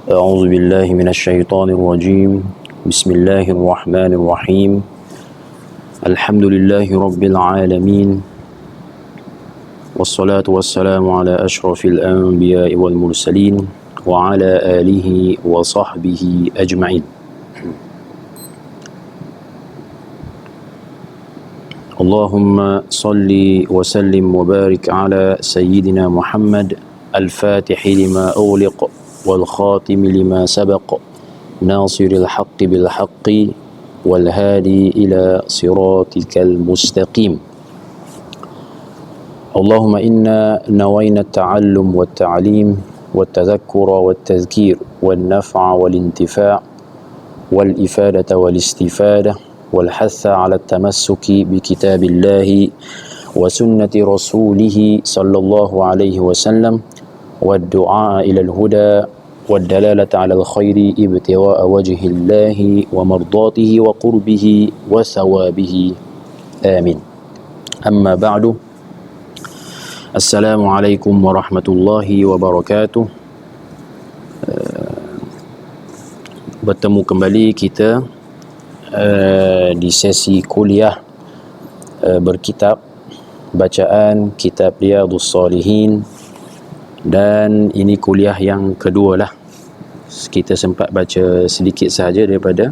أعوذ بالله من الشيطان الرجيم. بسم الله الرحمن الرحيم. الحمد لله رب العالمين، والصلاة والسلام على أشرف الأنبياء والمرسلين وعلى آله وصحبه أجمعين. اللهم صل وسلم وبارك على سيدنا محمد الفاتح لما أغلق والخاتم لما سبق ناصر الحق بالحق والهادي إلى صراطك المستقيم. اللهم إنا نوينا التعلم والتعليم والتذكر والتذكير والنفع والانتفاع والإفادة والاستفادة والحث على التمسك بكتاب الله وسنة رسوله صلى الله عليه وسلم والدعاء إلى الهدى والدلالة على الخير ابتغاء وجه الله ومرضاته وقربه وثوابه. آمين. أما بعد، السلام عليكم ورحمة الله وبركاته. Bertemu kembali kita di sesi kuliah berkitab, bacaan kitab Riyadhus Shalihin, dan ini kuliah yang kedua lah. Kita sempat baca sedikit sahaja daripada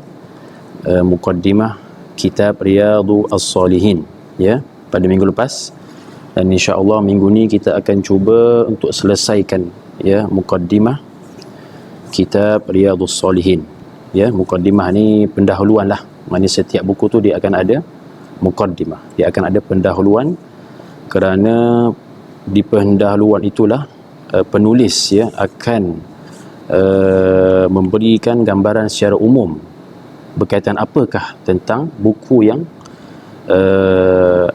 mukaddimah kitab Riyadhus Shalihin ya pada minggu lepas, dan insya-Allah minggu ni kita akan cuba untuk selesaikan ya mukaddimah kitab Riyadhus Shalihin. Ya, mukaddimah ni pendahuluan lah. Maksudnya setiap buku tu dia akan ada mukaddimah, dia akan ada pendahuluan, kerana di pendahuluan itulah penulis ya akan memberikan gambaran secara umum berkaitan apakah tentang buku yang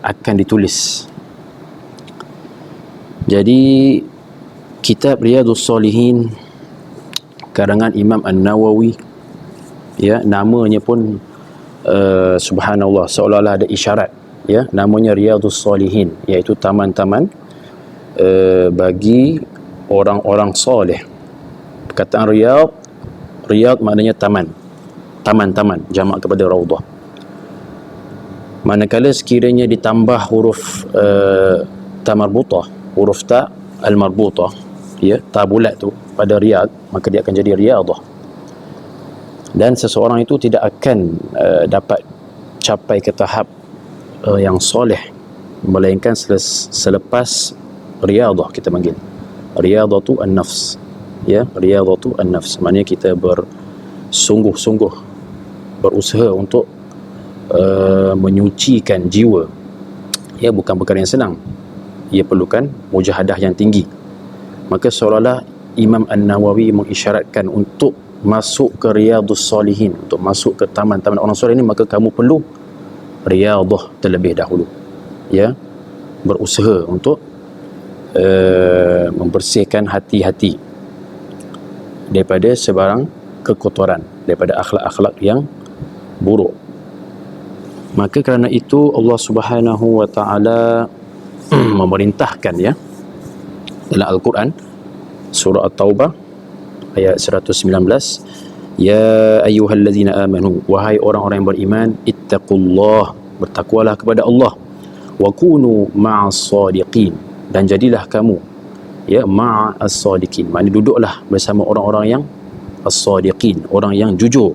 akan ditulis. Jadi kitab Riyadhus Shalihin karangan Imam An-Nawawi ya, namanya pun subhanallah, seolah-olah ada isyarat ya, namanya Riyadhus Shalihin, iaitu taman-taman bagi orang-orang soleh. Perkataan Riyad maknanya taman, taman-taman, jamak kepada raudhah. Manakala sekiranya ditambah huruf ta marbutah, huruf ta al-marbutah ya, ta bulat tu pada Riyad, maka dia akan jadi Riyadhah. Dan seseorang itu tidak akan dapat capai ke tahap yang soleh melainkan selepas riyadhah. Kita panggil riyadhatu an-nafs ya, riyadhatu an-nafs maknanya kita bersungguh-sungguh berusaha untuk menyucikan jiwa ya, bukan perkara yang senang, ia perlukan mujahadah yang tinggi. Maka seolah-olah Imam An-Nawawi mengisyaratkan untuk masuk ke Riyadhus Shalihin, untuk masuk ke taman-taman orang soleh ini, maka kamu perlu riyadhah terlebih dahulu ya, berusaha untuk membersihkan hati-hati daripada sebarang kekotoran, daripada akhlak-akhlak yang buruk. Maka kerana itu Allah Subhanahu wa taala memerintahkan ya dalam Al-Quran surah At-Taubah ayat 119, ya ayyuhallazina amanu, wahai orang-orang yang beriman, ittaqullah, bertakwalah kepada Allah, wa kunu ma'as sadiqin, dan jadilah kamu ya ma'as sadiqin, maknanya duduklah bersama orang-orang yang as-sadiqin, orang yang jujur,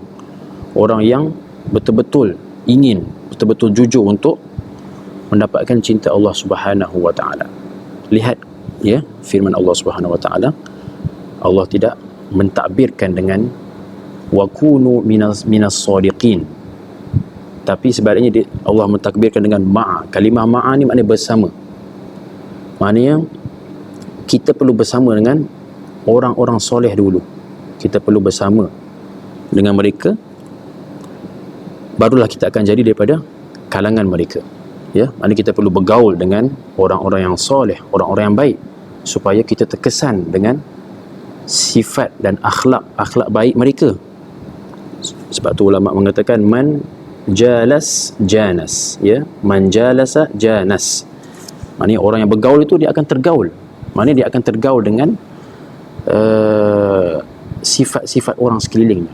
orang yang betul-betul ingin, betul-betul jujur untuk mendapatkan cinta Allah Subhanahu wa taala. Lihat ya firman Allah Subhanahu wa taala, Allah tidak mentakbirkan dengan wa kunu minas sadiqin, tapi sebaliknya Allah mentakbirkan dengan ma'a. Kalimah ma'a ni maknanya bersama, maknanya kita perlu bersama dengan orang-orang soleh dulu, kita perlu bersama dengan mereka, barulah kita akan jadi daripada kalangan mereka ya. Maknanya kita perlu bergaul dengan orang-orang yang soleh, orang-orang yang baik, supaya kita terkesan dengan sifat dan akhlak baik mereka. Sebab tu ulama mengatakan man jalas janas ya, man jalasa janas, maknanya orang yang bergaul itu dia akan tergaul, maknanya dia akan tergaul dengan sifat-sifat orang sekelilingnya.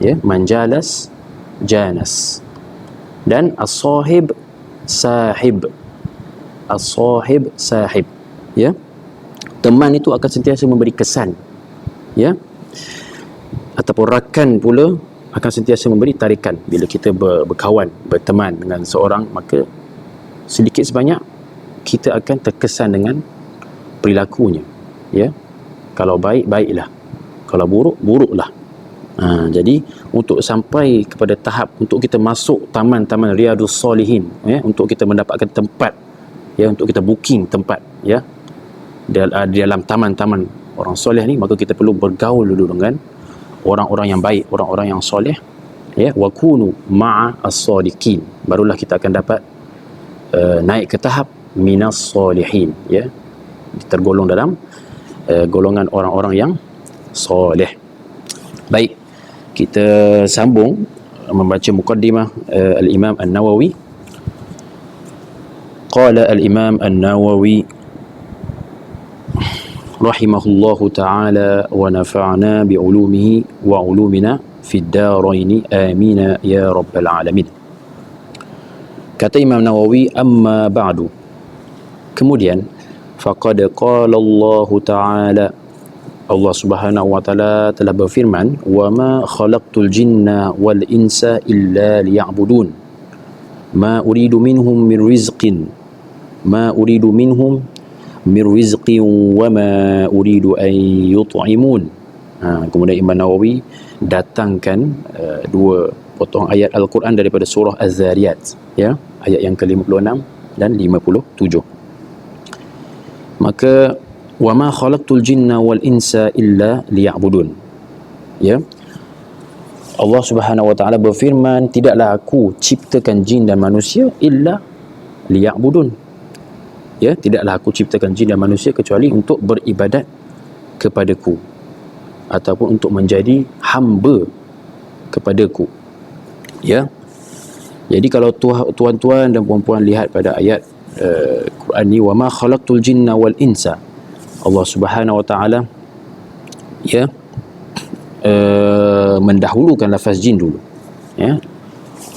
Ya, manjalas janas. Dan as-sahib sahib. As-sahib sahib. Ya. Teman itu akan sentiasa memberi kesan. Ya. Ataupun rakan pula akan sentiasa memberi tarikan. Bila kita berkawan, berteman dengan seorang, maka sedikit sebanyak kita akan terkesan dengan perilakunya. Ya. Kalau baik, baiklah. Kalau buruk, buruklah. Jadi untuk sampai kepada tahap untuk kita masuk taman-taman Riyadus Salihin, ya, untuk kita mendapatkan tempat, ya, untuk kita booking tempat, ya, di dalam taman-taman orang soleh ni, maka kita perlu bergaul dulu dengan orang-orang yang baik, orang-orang yang soleh, ya, wa kunu ma'a as-sadiqin, barulah kita akan dapat naik ke tahap minas salihin, ya, tergolong dalam golongan orang-orang yang soleh. Baik, kita sambung membaca muqaddimah al-Imam An-Nawawi. Qala al-Imam An-Nawawi rahimahullahu ta'ala wa nafa'na bi'ulumihi wa 'ulumina fid daraini amina ya rabbal alamin. Kata Imam Nawawi, amma ba'du, kemudian faqad qala Allah ta'ala, Allah Subhanahu wa taala telah berfirman, wa ma khalaqtul jinna wal insa illa liya'budun ma uridu minhum min rizqin wa ma uridu an yut'imun. Kemudian Imam Nawawi datangkan dua potong ayat Al-Quran daripada surah Az-Zariyat, ya, ayat yang ke-56 dan 57. Maka wa ma khalaqtul jinna wal insa illa liya'budun, ya, Allah Subhanahu wa taala berfirman, tidaklah aku ciptakan jin dan manusia illa liya'budun, ya, tidaklah aku ciptakan jin dan manusia kecuali untuk beribadat kepadaku ataupun untuk menjadi hamba kepadaku, ya. Jadi kalau tuan-tuan dan puan-puan lihat pada ayat Quran ni, wa ma khalaqtul jinna wal insa, Allah Subhanahu wa taala, ya, mendahulukan lafaz jin dulu, ya,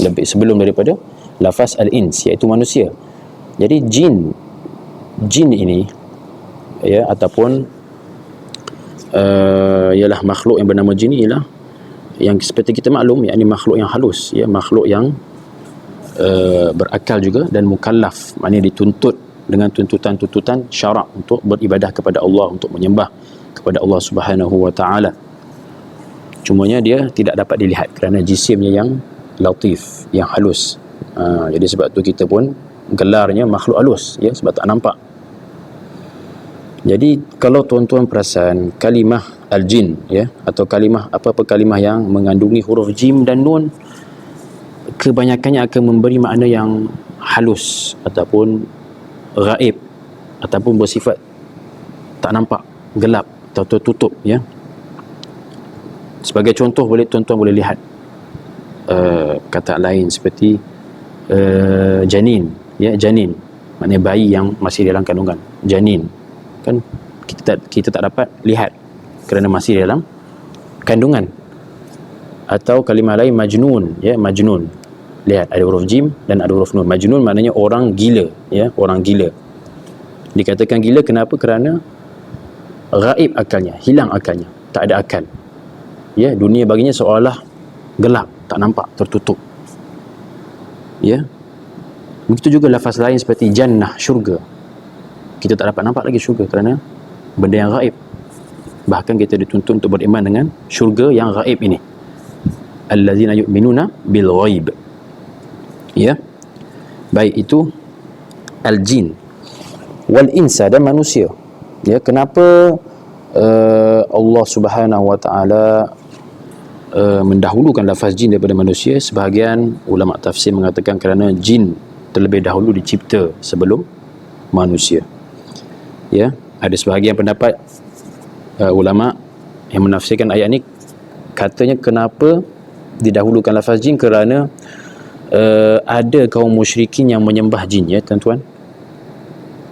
lebih sebelum daripada lafaz al-ins, iaitu manusia. Jadi jin ini, ya, ataupun ialah makhluk yang bernama jin, ialah yang seperti kita maklum, yakni makhluk yang halus, ya, makhluk yang berakal juga dan mukallaf, maknanya dituntut dengan tuntutan-tuntutan syarak untuk beribadah kepada Allah, untuk menyembah kepada Allah Subhanahu wa taala. Cumanya dia tidak dapat dilihat kerana jisimnya yang latif, yang halus. Jadi sebab tu kita pun gelarnya makhluk halus, ya, sebab tak nampak. Jadi kalau tuan-tuan perasan kalimah al-jin, ya, atau kalimah apa-apa kalimah yang mengandungi huruf jim dan nun, kebanyakannya akan memberi makna yang halus ataupun gaib, ataupun bersifat tak nampak, gelap atau tertutup, ya. Sebagai contoh, tuan-tuan boleh lihat kata lain seperti janin, ya, janin maknanya bayi yang masih dalam kandungan. Janin kan kita tak dapat lihat kerana masih dalam kandungan. Atau kalimah lain majnun, ya, majnun, lihat ada huruf jim dan ada huruf nun. Majnun maknanya orang gila, ya, orang gila. Dikatakan gila kenapa? Kerana gaib akalnya, hilang akalnya, tak ada akal, ya, dunia baginya seolah gelap, tak nampak, tertutup, ya. Begitu juga lafaz lain seperti jannah, syurga. Kita tak dapat nampak lagi syurga kerana benda yang gaib. Bahkan kita dituntut untuk beriman dengan syurga yang gaib ini, allazina yu'minuna bil ghaib, ya. Baik, itu al-jin wal insa, dan manusia, ya. Kenapa Allah Subhanahu wa taala mendahulukan lafaz jin daripada manusia? Sebahagian ulama tafsir mengatakan kerana jin terlebih dahulu dicipta sebelum manusia, ya. Ada sebahagian pendapat ulama yang menafsirkan ayat ni, katanya kenapa didahulukan lafaz jin, kerana ada kaum musyrikin yang menyembah jin, ya tuan-tuan.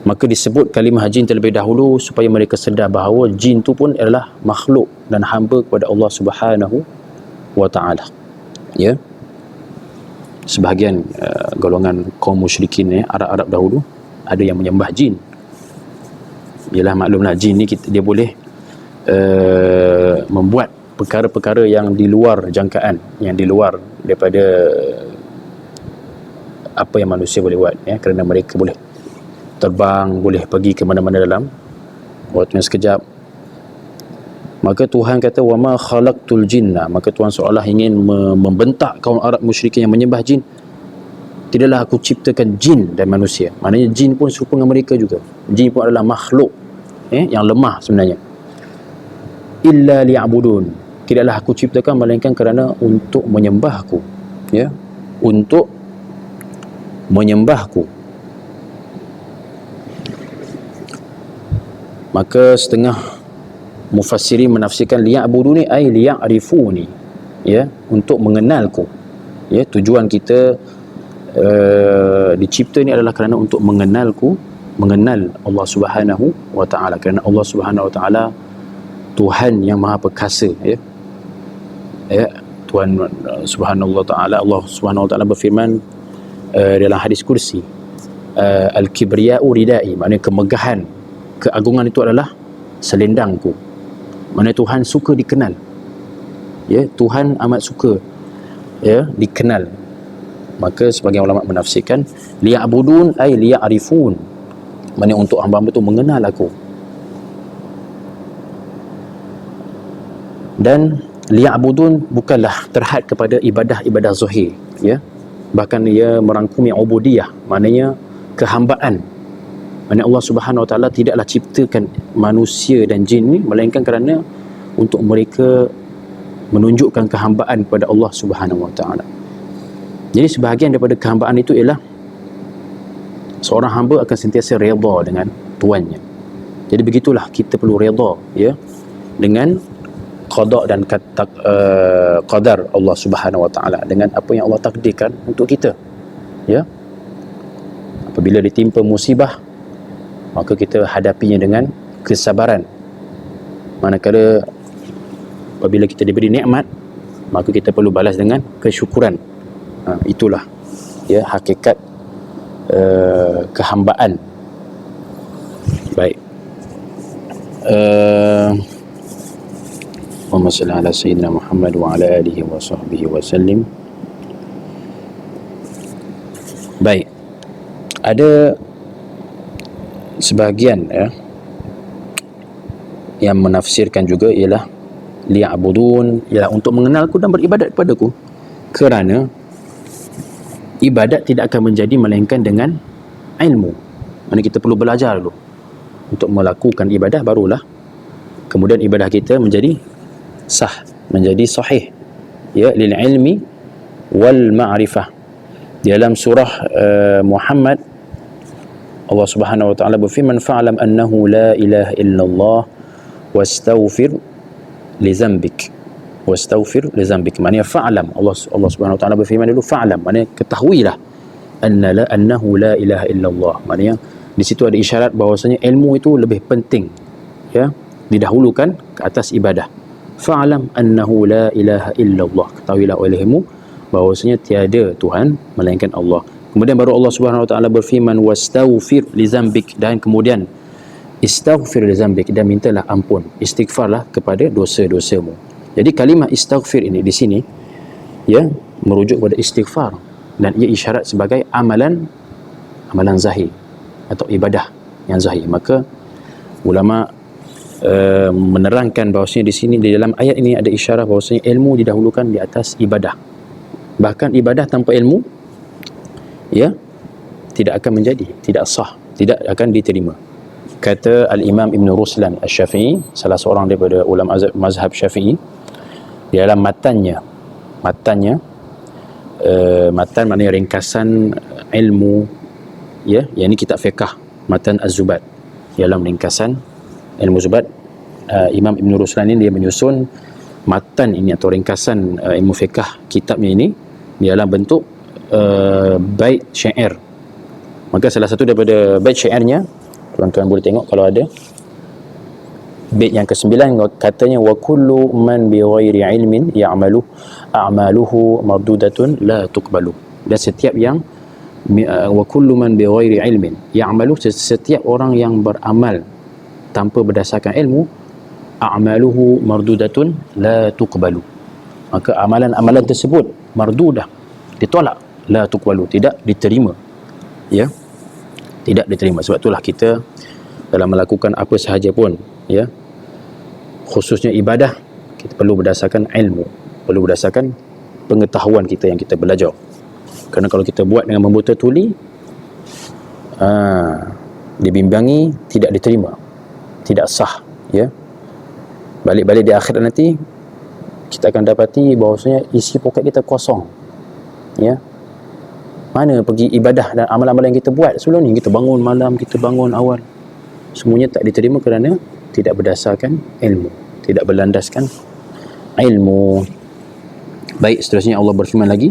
Maka disebut kalimah jin terlebih dahulu supaya mereka sedar bahawa jin tu pun adalah makhluk dan hamba kepada Allah Subhanahu wa taala. Ya. Sebahagian golongan kaum musyrikin Arab-Arab dahulu ada yang menyembah jin. Ialah maklumlah jin ni dia boleh membuat perkara-perkara yang di luar jangkaan, yang di luar daripada apa yang manusia boleh buat, ya, kerana mereka boleh terbang, boleh pergi ke mana-mana dalam waktu yang sekejap. Maka Tuhan kata wama khalaqtul jinna, maka Tuhan seolah ingin membentak kaum Arab musyrikin yang menyembah jin. Tidaklah aku ciptakan jin dan manusia. Maknanya jin pun serupa dengan mereka juga. Jin pun adalah makhluk yang lemah sebenarnya. Illa liya'budun, tidaklah aku ciptakan melainkan kerana untuk menyembahku, ya, untuk menyembahku. Maka setengah mufassirin menafsirkan liya'buduni ay liya'rifuni, ya, untuk mengenalku. Ya, tujuan kita dicipta ni adalah kerana untuk mengenalku, mengenal Allah Subhanahu wa taala, kerana Allah Subhanahu wa taala Tuhan yang Maha Perkasa, ya. Ya, Tuhan Subhanahu wa taala, Allah Subhanahu wa taala berfirman dalam hadis kursi, al-kibriya'u ridai, maknanya kemegahan, keagungan itu adalah selendangku. Maknanya Tuhan suka dikenal. Ya, Tuhan amat suka, ya, dikenal. Maka sebagian ulama menafsirkan liya'budun ay liya'rifun, maknanya untuk hamba-hamba itu mengenal aku. Dan liya'budun bukanlah terhad kepada ibadah-ibadah zahir, ya. Bahkan ia merangkumi ubudiyah, maknanya kehambaan. Maknanya Allah Subhanahu wa taala tidaklah ciptakan manusia dan jin ni melainkan kerana untuk mereka menunjukkan kehambaan kepada Allah Subhanahu wa taala. Jadi sebahagian daripada kehambaan itu ialah seorang hamba akan sentiasa redha dengan tuannya. Jadi begitulah kita perlu redha, ya, dengan qada dan qadar Allah Subhanahu wa taala, dengan apa yang Allah takdirkan untuk kita, ya. Apabila ditimpa musibah, maka kita hadapinya dengan kesabaran. Manakala apabila kita diberi nikmat, maka kita perlu balas dengan kesyukuran. Itulah, ya, hakikat kehambaan. Baik. Allahumma salli ala sayyidina Muhammad wa ala alihi wa sahbihi wa sallim. Baik. Ada sebahagian, ya, yang menafsirkan juga ialah liya'budun, ialah untuk mengenalku dan beribadat kepadaku. Kerana ibadat tidak akan menjadi melainkan dengan ilmu. Maksudnya kita perlu belajar dulu untuk melakukan ibadah, barulah kemudian ibadah kita menjadi sah, menjadi sahih, ya, lil ilmi wal ma'rifah. Di dalam surah Muhammad, Allah Subhanahu wa taala berfirman fa'lam annahu la ilaha illallah wastaghfir li dzambik. Wastaghfir li dzambik, maknanya fa'lam. Allah Subhanahu wa taala berfirman dulu fa'lam, maknanya ketahuilah annahu la ilaha illallah. Maknanya di situ ada isyarat bahawasanya ilmu itu lebih penting, ya, didahulukan ke atas ibadah. Fa'lam annahu la ilaha illallah, ketahuilah olehmu bahawasanya tiada Tuhan melainkan Allah. Kemudian baru Allah Subhanahu wa taala berfirman wastaghfir li dzambik, dan kemudian istaghfir li dzambik, dan mintalah ampun, istighfarlah kepada dosa-dosamu. Jadi kalimah istaghfir ini di sini, ya, merujuk kepada istighfar, dan ia isyarat sebagai amalan zahir atau ibadah yang zahir. Maka ulama menerangkan bahawasanya di sini, di dalam ayat ini ada isyarat bahawasanya ilmu didahulukan di atas ibadah. Bahkan ibadah tanpa ilmu, ya, tidak akan menjadi, tidak sah, tidak akan diterima. Kata Al-Imam Ibn Ruslan Al-Syafi'i, salah seorang daripada ulama mazhab Syafi'i, di dalam matannya, matan maknanya ringkasan ilmu, ya, yang ini kitab fiqh, matan Az-Zubat. Dalam ringkasan ilmu Zubat, Imam Ibn Ruslan ini dia menyusun matan ini atau ringkasan ilmu fiqh kitabnya ini di dalam bentuk bait syair. Maka salah satu daripada bait syairnya Tuan-tuan boleh tengok kalau ada bait yang ke-9 katanya wa kullu man bi ghairi ilmin ya'malu a'maluhu mardudatun la tuqbalu. Dan setiap yang wa kullu man bi ghairi ilmin ya'malu, setiap orang yang beramal tanpa berdasarkan ilmu, a'maluhu mardudatun la tuqbalu, maka amalan-amalan tersebut mardudah, ditolak, la tuqbalu, tidak diterima, ya, tidak diterima. Sebab itulah kita dalam melakukan apa sahaja pun, ya, khususnya ibadah, kita perlu berdasarkan ilmu, perlu berdasarkan pengetahuan kita yang kita belajar. Kerana kalau kita buat dengan membuta tuli, dibimbangi, tidak diterima, tidak sah, ya. Balik-balik di akhirat nanti kita akan dapati bahawasanya isi poket kita kosong, ya. Mana pergi ibadah dan amalan-amalan yang kita buat sebelum ni? Kita bangun malam, kita bangun awal, semuanya tak diterima kerana tidak berdasarkan ilmu, tidak berlandaskan ilmu. Baik, seterusnya Allah berfirman lagi,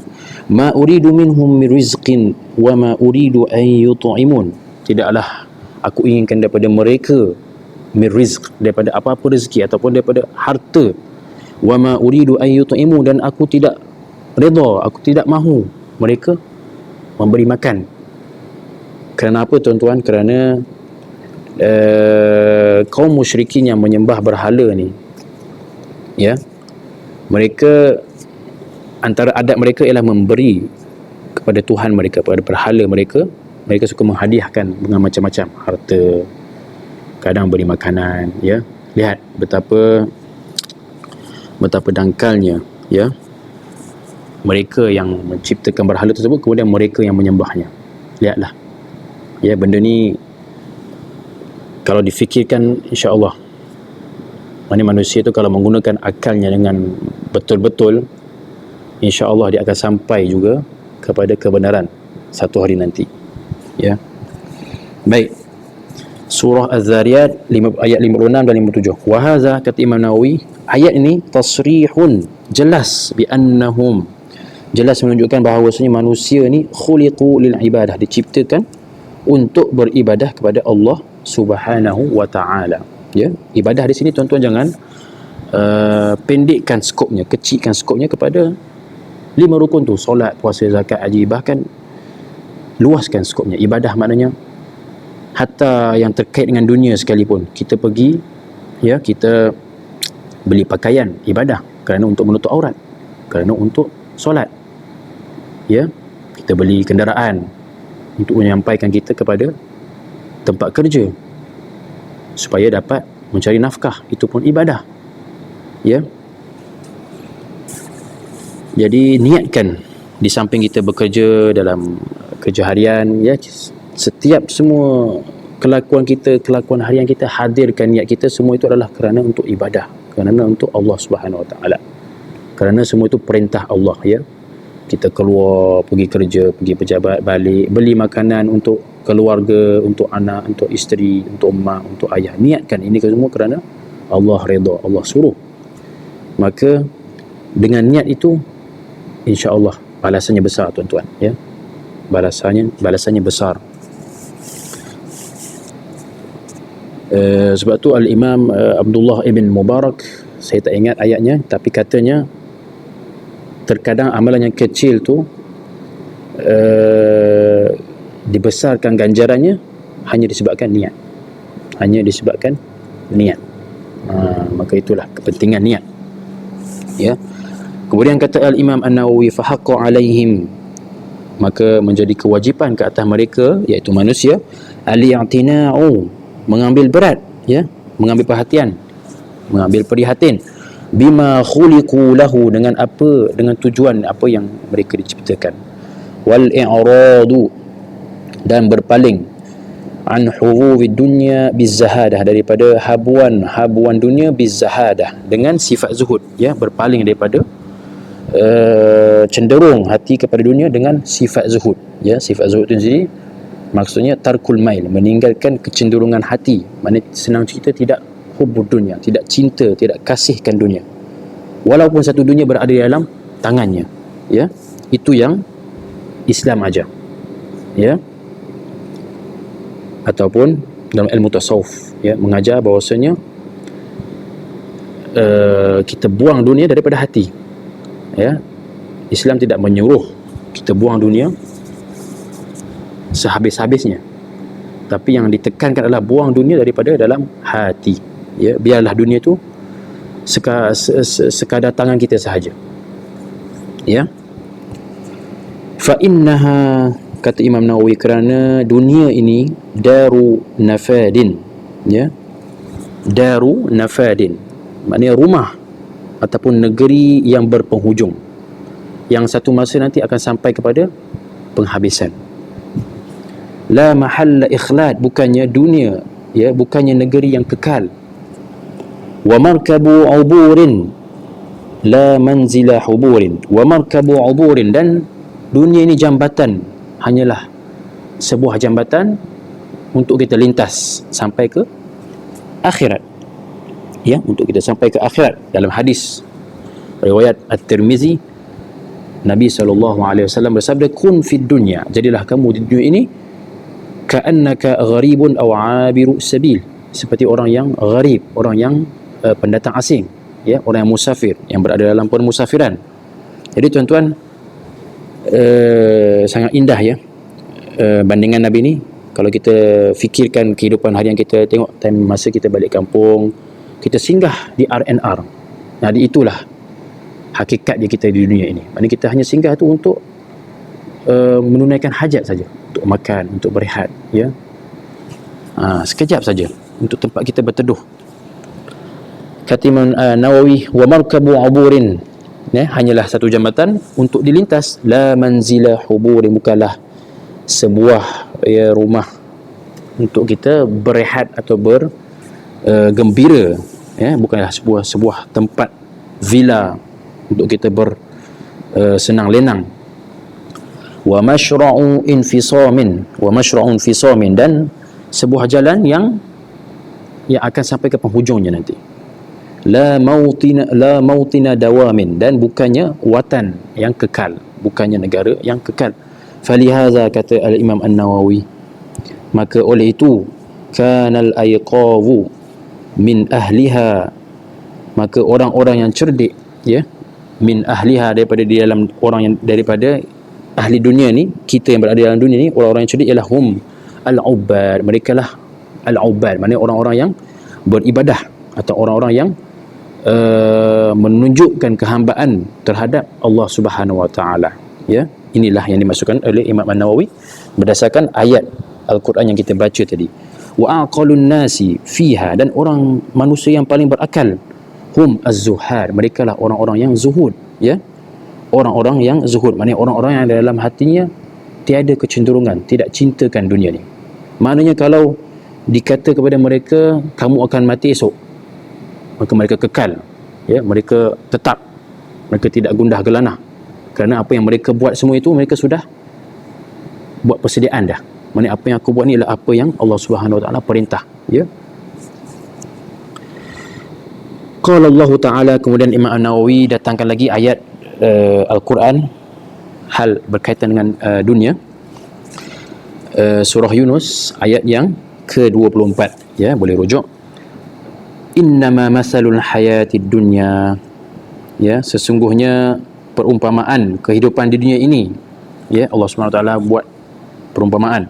ma uridu minhum min rizqin wa ma uridu an yut'imun. Tidaklah aku inginkan daripada mereka min rizq, daripada apa-apa rezeki ataupun daripada harta, wa ma uridu an yut'imun, dan aku tidak redha, aku tidak mahu mereka memberi makan. Kerana apa tuan-tuan? Kerana kaum musyrikin yang menyembah berhala ni, ya, mereka, antara adat mereka ialah memberi kepada Tuhan mereka, kepada berhala mereka. Mereka suka menghadiahkan dengan macam-macam harta, kadang beri makanan, ya. Lihat betapa dangkalnya, ya, mereka yang menciptakan berhala tersebut, kemudian mereka yang menyembahnya. Lihatlah, ya, benda ni kalau difikirkan, insya-Allah, manusia itu kalau menggunakan akalnya dengan betul-betul, insya-Allah dia akan sampai juga kepada kebenaran satu hari nanti, ya. Baik, surah Az-Zariyat ayat 56 dan 57. Wa hadza, kata Imam Nawawi, ayat ini tasrihun, jelas, bi annahum, jelas menunjukkan bahawasanya manusia ni khuliqu lil ibadah, diciptakan untuk beribadah kepada Allah Subhanahu wa taala, ya. Ibadah di sini tuan-tuan jangan pendekkan skopnya, kecilkan skopnya kepada 5 rukun tu, solat, puasa, zakat, haji. Bahkan luaskan skopnya. Ibadah maknanya hatta yang terkait dengan dunia sekalipun. Kita pergi, ya, kita beli pakaian, ibadah, kerana untuk menutup aurat, kerana untuk solat, ya. Kita beli kenderaan untuk menyampaikan kita kepada tempat kerja supaya dapat mencari nafkah, itu pun ibadah, ya. Jadi niatkan, di samping kita bekerja dalam kerja harian, ya, setiap semua kelakuan kita, kelakuan harian kita, hadirkan niat kita, semua itu adalah kerana untuk ibadah, kerana untuk Allah Subhanahu wa taala, kerana semua itu perintah Allah, ya. Kita keluar, pergi kerja, pergi pejabat, balik, beli makanan untuk keluarga, untuk anak, untuk isteri, untuk mak, untuk ayah. Niatkan ini semua kerana Allah redha, Allah suruh. Maka dengan niat itu, insya-Allah balasannya besar tuan-tuan, ya. Balasannya besar. Sebab tu Al-Imam Abdullah ibn Mubarak, saya tak ingat ayatnya, tapi katanya terkadang amalan yang kecil tu dibesarkan ganjarannya hanya disebabkan niat, maka itulah kepentingan niat, ya. Kemudian kata Al-Imam An-Nawawi, fahaqqa alaihim, maka menjadi kewajipan ke atas mereka, iaitu manusia, al-i'tina'u, mengambil berat, ya, mengambil perhatian, mengambil prihatin, bima khuliqu lahu, dengan apa, dengan tujuan apa yang mereka diciptakan, wal i'radu, dan berpaling, an hurufid dunya bizahadah, daripada habuan dunia, bizahadah, dengan sifat zuhud, ya, berpaling daripada cenderung hati kepada dunia dengan sifat zuhud, ya. Sifat zuhud itu sendiri maksudnya tarkul mail, meninggalkan kecenderungan hati. Maknanya senang cerita, tidak hubbud dunia, tidak cinta, tidak kasihkan dunia, walaupun satu dunia berada di dalam tangannya, ya. Itu yang Islam ajar, ya. Ataupun dalam ilmu tasawuf, ya, mengajar bahawasanya kita buang dunia daripada hati, ya. Islam tidak menyuruh kita buang dunia sehabis-habisnya, tapi yang ditekankan adalah buang dunia daripada dalam hati, ya. Biarlah dunia itu sekadar tangan kita sahaja, ya. Fa innaha, kata Imam Nawawi, kerana dunia ini daru nafadin, ya, daru nafadin, maknanya rumah ataupun negeri yang berpenghujung, yang satu masa nanti akan sampai kepada penghabisan. La mahalla ikhlad, bukannya dunia, ya, bukannya negeri yang kekal. Wa markabu uburin la manzila huburin. Wa markabu uburin, dan dunia ini jambatan, hanyalah sebuah jambatan untuk kita lintas sampai ke akhirat, ya, untuk kita sampai ke akhirat. Dalam hadis riwayat At-Tirmizi, Nabi SAW bersabda, kun fid dunya, jadilah kamu di dunia ini, ka'annaka gharibun aw 'abiru sabil, seperti orang yang gharib, orang yang pendatang asing, ya, orang yang musafir, yang berada dalam permusafiran. Jadi tuan-tuan, sangat indah, ya, bandingan Nabi ni. Kalau kita fikirkan kehidupan harian kita, tengok time masa kita balik kampung, kita singgah di R&R. Jadi itulah hakikat dia kita di dunia ini. Maknanya kita hanya singgah tu untuk menunaikan hajat saja, untuk makan, untuk berehat, ya. Sekejap saja untuk tempat kita berteduh. Kata Imam Nawawi, wa markabu uburin, ya, hanyalah satu jambatan untuk dilintas. La manzila huburin, bukanlah sebuah, ya, rumah untuk kita berehat atau bergembira, ya, bukanlah sebuah tempat villa untuk kita bersenang lenang. Wa mashra'u infisamin, wa mashra'u infisamin, dan sebuah jalan yang akan sampai ke penghujungnya nanti. La mautina dawamin, dan bukannya watan yang kekal, bukannya negara yang kekal. Falihaza, kata Al-Imam An-Nawawi, maka oleh itu, kanal ayqavu min ahliha, maka orang-orang yang cerdik, ya, min ahliha, daripada di dalam orang yang, daripada ahli dunia ni, kita yang berada dalam dunia ni, orang-orang yang cerdik ialah hum al-ubad, mereka lah al-ubad, maknanya orang-orang yang beribadah, atau orang-orang yang menunjukkan kehambaan terhadap Allah Subhanahu wa taala, ya. Inilah yang dimasukkan oleh Imam An-Nawawi berdasarkan ayat Al-Quran yang kita baca tadi. Wa aqalun nasi fiha, dan orang manusia yang paling berakal, hum az-zuhad, mereka lah orang-orang yang zuhud, ya. Orang-orang yang zuhud, maknanya orang-orang yang dalam hatinya tiada kecenderungan, tidak cintakan dunia ni. Maknanya kalau dikata kepada mereka, kamu akan mati esok, maka mereka kekal, ya, mereka tetap, mereka tidak gundah gelanah, kerana apa yang mereka buat semua itu, mereka sudah buat persediaan dah. Maknanya apa yang aku buat ni adalah apa yang Allah Subhanahu wa taala perintah, ya. Qala Allah Ta'ala, kemudian Imam An-Nawawi datangkan lagi ayat Al-Quran hal berkaitan dengan dunia. Surah Yunus ayat yang ke-24, ya, boleh rujuk. Innama masalul hayatid dunya, ya, sesungguhnya perumpamaan kehidupan di dunia ini, ya, Allah SWT buat perumpamaan.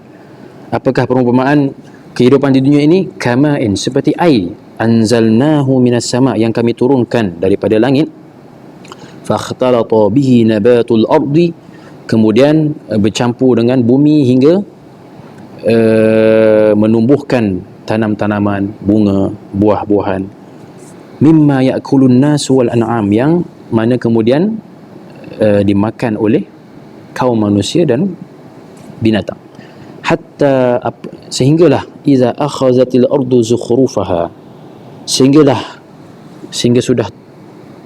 Apakah perumpamaan kehidupan di dunia ini? Kama'in, seperti air, anzalnahu minas sama', yang kami turunkan daripada langit, fakhtalata bihi nabatul ardi, kemudian bercampur dengan bumi hingga menumbuhkan tanam-tanaman, bunga, buah-buahan. Mimma ya'kulun nasu wal an'am, yang mana kemudian dimakan oleh kaum manusia dan binatang. Hatta, sehinggalah, iza akhazatil ardu zukhrufaha, sehingga sudah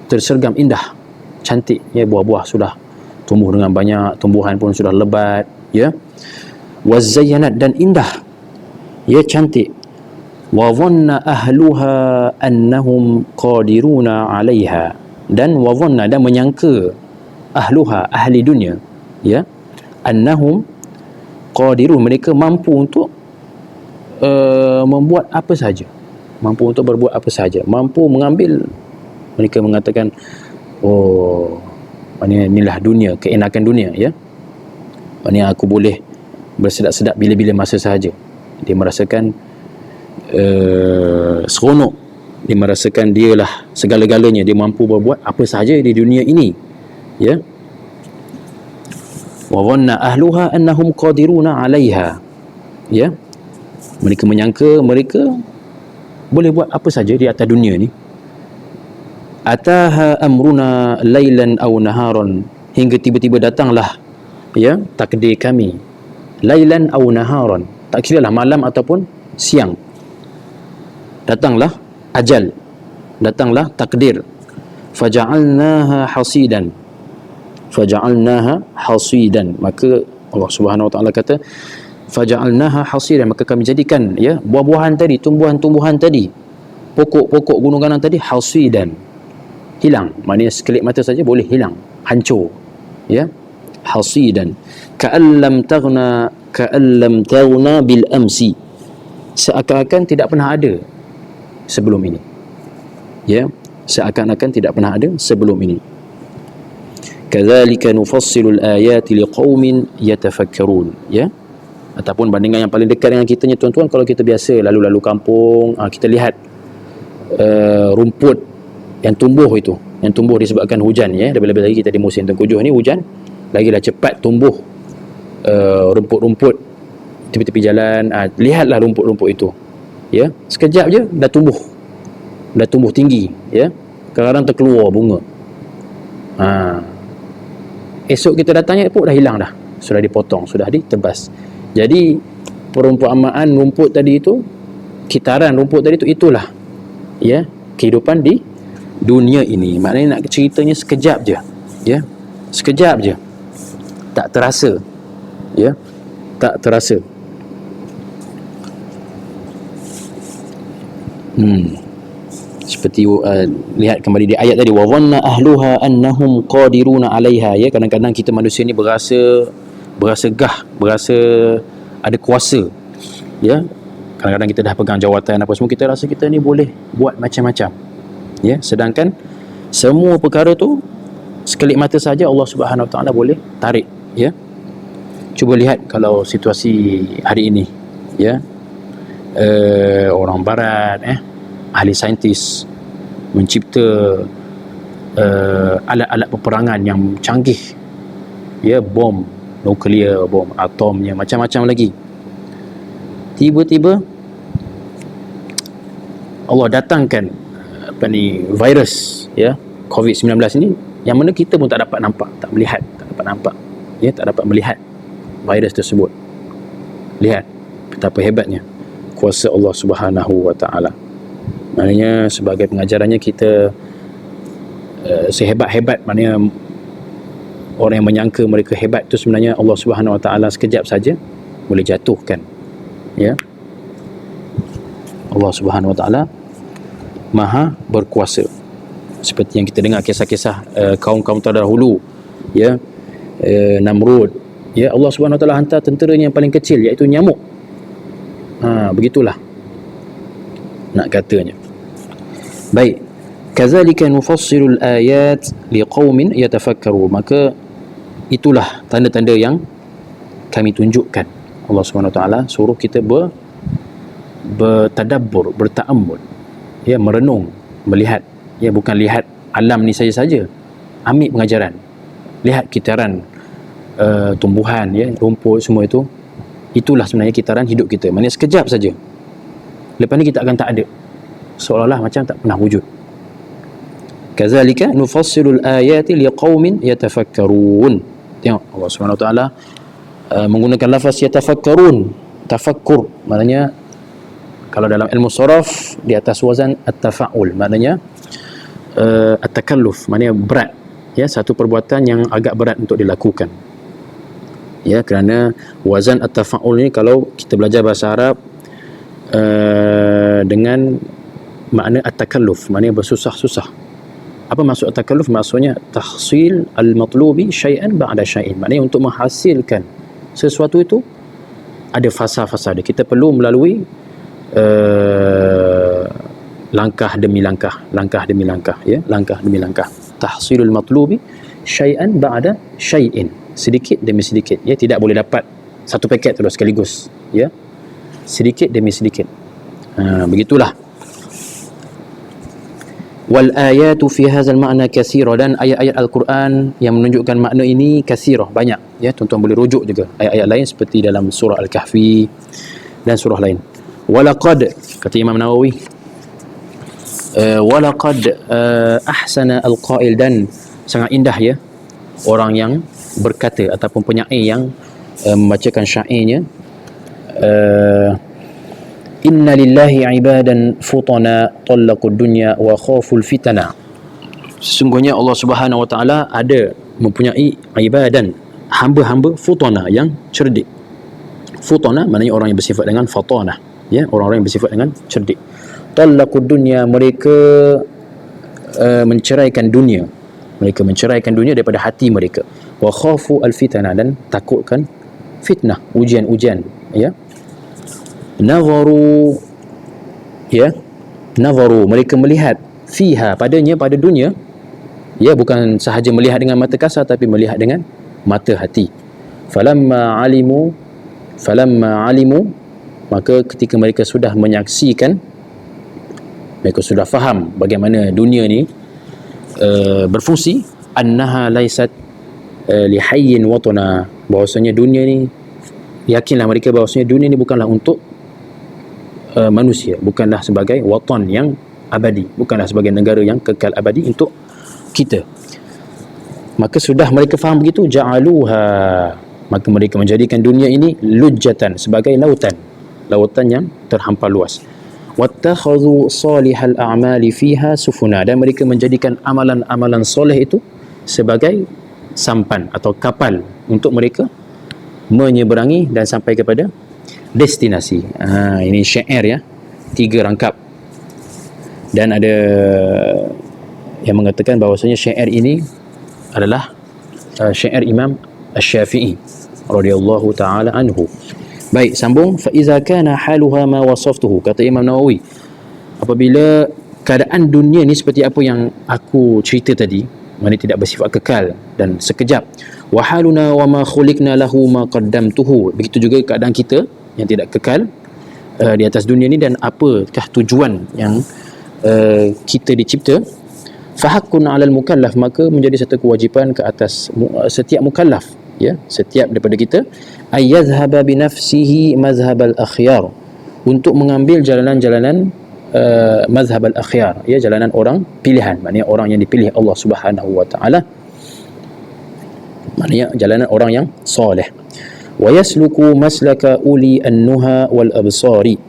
tersergam indah, cantik, ya, buah-buah sudah tumbuh dengan banyak, tumbuhan pun sudah lebat, ya. Wazayyanat, dan indah, ya, cantik. Wa dhanna ahluha annahum qadiruna 'alaiha, dan wa dhanna, dan menyangka, ahluha, ahli dunia, ya, annahum qadirun, mereka mampu untuk membuat apa saja, mampu untuk berbuat apa saja, mampu mengambil. Mereka mengatakan, oh, maknanya inilah dunia, keenakan dunia, ya. Maknanya aku boleh bersedap-sedap bila-bila masa sahaja. Dia merasakan seronok, dia merasakan dialah segala-galanya, dia mampu berbuat apa sahaja di dunia ini, ya. Wa dhanna ahluha annahum qadiruna 'alaiha, ya. Mereka menyangka mereka boleh buat apa saja di atas dunia ni. Ataha amruna lailan aw naharan, hingga tiba-tiba datanglah, ya, takdir kami, lailan aw naharan, tak kiralah malam ataupun siang. Datanglah ajal, datanglah takdir. Faja'alnaha hasidan, maka Allah Subhanahu wa taala kata faja'alnaha hasidan, maka kami jadikan, ya, buah-buahan tadi, tumbuhan-tumbuhan tadi, pokok-pokok gunung ganang tadi, hasidan, hilang. Maknanya sekelip mata saja boleh hilang, hancur, ya. Hasidan ka'allam taghna bil amsi, seakan-akan tidak pernah ada sebelum ini, ya, seakan-akan tidak pernah ada sebelum ini. Kadzalika nufassilul ayati liqaumin yatafakkarun, ya. Ataupun bandingan yang paling dekat dengan kita ni tuan-tuan, kalau kita biasa lalu-lalu kampung, kita lihat rumput yang tumbuh itu, yang tumbuh disebabkan hujan, ya. Lebih-lebih lagi kita di musim tengkujuh ni hujan, lagilah cepat tumbuh rumput-rumput tepi-tepi jalan. Lihatlah rumput-rumput itu, ya, sekejap je dah tumbuh tinggi, ya. Kadang-kadang terkeluar bunga. Esok kita datangnya pun dah hilang dah, sudah dipotong, sudah ditebas. Jadi perumpamaan rumput tadi itu, kitaran rumput tadi itu, itulah, ya, kehidupan di dunia ini. Maknanya nak ceritanya sekejap je, ya, sekejap je, tak terasa, ya, tak terasa. Seperti lihat kembali di ayat tadi, wa dhanna ahluha annahum qadiruna 'alaiha, ya. Kadang-kadang kita manusia ni berasa gah, berasa ada kuasa, ya. Kadang-kadang kita dah pegang jawatan apa semua, kita rasa kita ni boleh buat macam-macam, ya. Sedangkan semua perkara tu sekelip mata saja Allah Subhanahu wa taala boleh tarik, ya. Cuba lihat kalau situasi hari ini, ya, orang barat, ahli saintis mencipta alat-alat peperangan yang canggih, ya, bom nuklear, bom atomnya, macam-macam lagi. Tiba-tiba Allah datangkan virus, ya, COVID-19 ini, yang mana kita pun tak dapat nampak, tak dapat nampak, ya, tak dapat melihat virus tersebut. Lihat betapa hebatnya kuasa Allah Subhanahu wa taala. Maknanya sebagai pengajarannya kita sehebat-hebat, maknanya orang yang menyangka mereka hebat tu, sebenarnya Allah Subhanahu wa taala sekejap saja boleh jatuhkan, ya. Allah Subhanahu wa taala maha berkuasa. Seperti yang kita dengar kisah-kisah kaum-kaum terdahulu, ya, Namrud, ya, Allah Subhanahu wa taala hantar tenteranya yang paling kecil, iaitu nyamuk. Begitulah nak katanya. Baik, kadzalika nufassilul ayat liqaumin yatafakkarun, maka itulah tanda-tanda yang kami tunjukkan. Allah Subhanahu wa taala suruh kita bertadabbur, berta'ammul, ya, merenung, melihat, ya, bukan lihat alam ni saja-saja. Ambil pengajaran, lihat kitaran tumbuhan, ya, rumput, semua itu, itulah sebenarnya kitaran hidup kita. Maknanya sekejap saja, lepas ni kita akan tak ada, seolah-olah macam tak pernah wujud. Kadzalika nufassilul ayati liqaumin yatafakkarun. Tengok Allah Subhanahu wa taala menggunakan lafaz yatafakkarun, tafakkur, maknanya kalau dalam ilmu saraf di atas wazan at-tafa'ul, maknanya at-takalluf, maknanya berat, ya, satu perbuatan yang agak berat untuk dilakukan, ya. Kerana wazan at-tafa'ul ni, kalau kita belajar bahasa Arab dengan makna at-takalluf, maknanya bersusah-susah. Apa maksud at-takalluf? Maksudnya tahsil al-matlubi syai'an ba'da syai'in, maknanya untuk menghasilkan sesuatu itu ada fasa-fasa dia. Kita perlu melalui langkah demi langkah, langkah demi langkah, ya, langkah demi langkah. Tahsilul matlubi syai'an ba'da syai'in, sedikit demi sedikit, ya, tidak boleh dapat satu paket terus sekaligus, ya, sedikit demi sedikit. Begitulah. Wal ayatu fi hadzal ma'na katsira, dan ayat-ayat Al-Quran yang menunjukkan makna ini katsirah, banyak, ya, tuan-tuan boleh rujuk juga ayat-ayat lain seperti dalam surah Al-Kahfi dan surah lain. Walaqad, kata Imam Nawawi, walaqad ahsana al-qail, dan sangat indah, ya, orang yang berkata ataupun penyair yang membacakan syairnya, inna lillahi ibadan futana talaqud dunya wa khaful fitana. Sesungguhnya Allah Subhanahu wa taala ada mempunyai ibadan, hamba-hamba futana yang cerdik. Futana maknanya orang yang bersifat dengan fatanah, ya, orang-orang yang bersifat dengan cerdik. Talaqud dunya, mereka menceraikan dunia, mereka menceraikan dunia daripada hati mereka. Wa khafu al-fitana, dan takutkan fitnah, ujian-ujian, ya. Nazaru, ya, nazaru, mereka melihat, fiha, padanya, pada dunia, ya, bukan sahaja melihat dengan mata kasar tapi melihat dengan mata hati. Falamma alimu, maka ketika mereka sudah menyaksikan, mereka sudah faham bagaimana dunia ni berfungsi, annaha laisat lihayyin watana, bahwasanya dunia ni, yakinlah mereka bahwasanya dunia ni bukanlah untuk manusia, bukanlah sebagai watan yang abadi, bukanlah sebagai negara yang kekal abadi untuk kita. Maka sudah mereka faham begitu, ja'aluha, maka mereka menjadikan dunia ini lujjatan, sebagai lautan, lautan yang terhampar luas. Wattakhadhu salihal a'mali fiha sufuna, dan mereka menjadikan amalan-amalan soleh itu sebagai sampan atau kapal untuk mereka menyeberangi dan sampai kepada destinasi. Ini syair, ya, 3 rangkap, dan ada yang mengatakan bahawasanya syair ini adalah syair Imam Asy-Syafi'i radhiyallahu taala anhu. Baik, sambung. Fa iza kana haluha ma wasaftuhu, kata Imam Nawawi, apabila keadaan dunia ni seperti apa yang aku cerita tadi, maknanya tidak bersifat kekal dan sekejap. Wa haluna wa ma khuliqna lahu ma qaddamtuhu, begitu juga keadaan kita yang tidak kekal di atas dunia ni, dan apakah tujuan yang kita dicipta. Fahaqqun 'alal mukallaf, maka menjadi satu kewajipan ke atas setiap mukallaf, ya, setiap daripada kita, ayyadhhaba bi nafsihi mazhabal akhyar, untuk mengambil jalanan-jalanan mazhabal akhyar, ya, jalanan orang pilihan, maknanya orang yang dipilih Allah Subhanahu wa taala, maknanya jalanan orang yang soleh. Wa yasluku maslaka uli an-nuha wal absari,